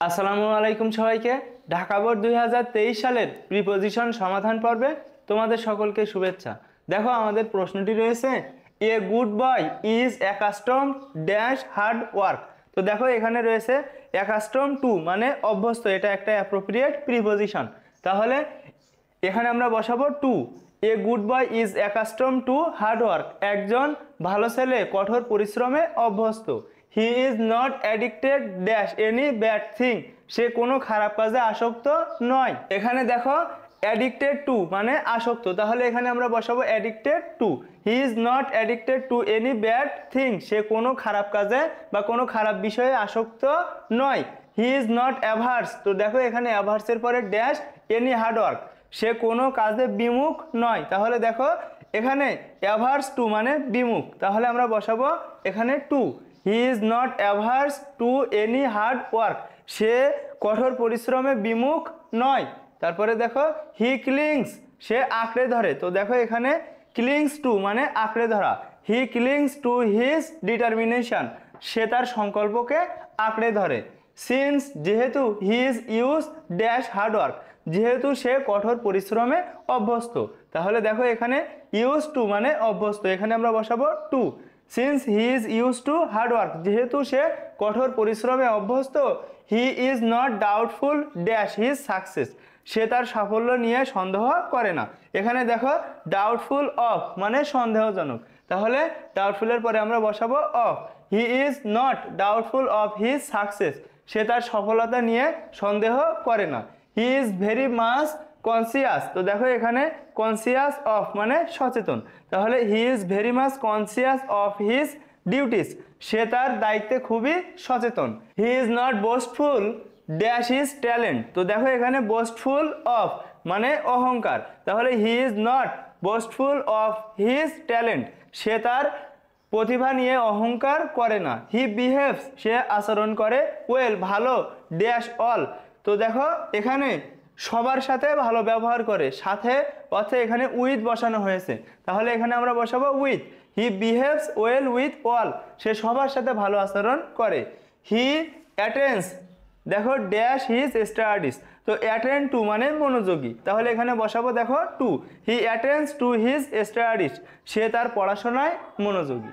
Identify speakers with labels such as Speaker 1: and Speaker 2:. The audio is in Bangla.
Speaker 1: আসসালামু আলাইকুম সবাইকে। ঢাকা বোর্ড 2023 সালের প্রিপোজিশন সমাধান পর্বে তোমাদের সকলকে শুভেচ্ছা। দেখো আমাদের প্রশ্নটি রয়েছে, এ good boy is accustom dash hard work. তো দেখো এখানে রয়েছে অ্যাকাস্টম টু মানে অভ্যস্ত, এটা একটা অ্যাপ্রোপ্রিয়েট প্রিপোজিশন। তাহলে এখানে আমরা বসাবো to. A good boy is accustom to hard work, একজন ভালো ছেলে কঠোর পরিশ্রমে অভ্যস্ত। He is not addicted dash any bad thing, সে কোনো খারাপ কাজে আসক্ত নয়। এখানে দেখো অ্যাডিক্টেড টু মানে আসক্ত, তাহলে এখানে আমরা বসাবো addicted to. He is not addicted to any bad thing, সে কোনো খারাপ কাজে বা কোনো খারাপ বিষয়ে আসক্ত নয়। হি ইজ নট অ্যাভার্স, তো দেখো এখানে অ্যাভার্সের পরে ড্যাশ এনি হার্ড ওয়ার্ক, সে কোনো কাজে বিমুখ নয়। তাহলে দেখো এখানে অ্যাভার্স টু মানে বিমুখ, তাহলে আমরা বসাবো এখানে to. He is not averse to any hard work, সে কঠোর পরিশ্রমে বিমুখ নয়। তারপরে দেখো হি ক্লিংস, সে আঁকড়ে ধরে। তো দেখো এখানে ক্লিংস টু মানে আঁকড়ে ধরা। হি ক্লিংস টু হিজ ডিটারমিনেশন, সে তার সংকল্পকে আঁকড়ে ধরে। সিন্স যেহেতু হি is use dash hard work, যেহেতু সে কঠোর পরিশ্রমে অভ্যস্ত। তাহলে দেখো এখানে ইউজ টু মানে অভ্যস্ত, এখানে আমরা বসাবো to. Since he is use to hard work, যেহেতু সে কঠোর পরিশ্রমে অভ্যস্ত। He is not doubtful dash his success, সে তার সাফল্য নিয়ে সন্দেহ করে না। এখানে দেখো ডাউটফুল অফ মানে সন্দেহজনক, তাহলে ডাউটফুলের পরে আমরা বসাবো of. He is not doubtful of his success, সে তার সফলতা নিয়ে সন্দেহ করে না। He is very much conscious, তো দেখো এখানে কনসিয়াস অফ মানে সচেতন, তাহলে he is very much conscious of his duties, সে তার দায়িত্বে খুবই সচেতন। He is not boastful dash his talent, তো দেখো এখানে বোস্টফুল অফ মানে অহংকার, তাহলে he is not boastful of his talent, সে তার প্রতিভা নিয়ে অহংকার করে না। হি বিহেভস, সে আচরণ করে ওয়েল ভালো ড্যাশ অল, তো দেখো এখানে সবার সাথে ভালো ব্যবহার করে, সাথে অর্থে এখানে উইথ বসানো হয়েছে, তাহলে এখানে আমরা বসাবো with. He behaves well with all, সে সবার সাথে ভালো আচরণ করে। হি অ্যাটেন্ডস দেখো ড্যাশ হিজ স্টাডিজ, তো অ্যাটেন্ড টু মানে মনোযোগী, তাহলে এখানে বসাবো দেখো to. He attends to his studies, সে তার পড়াশোনায় মনোযোগী।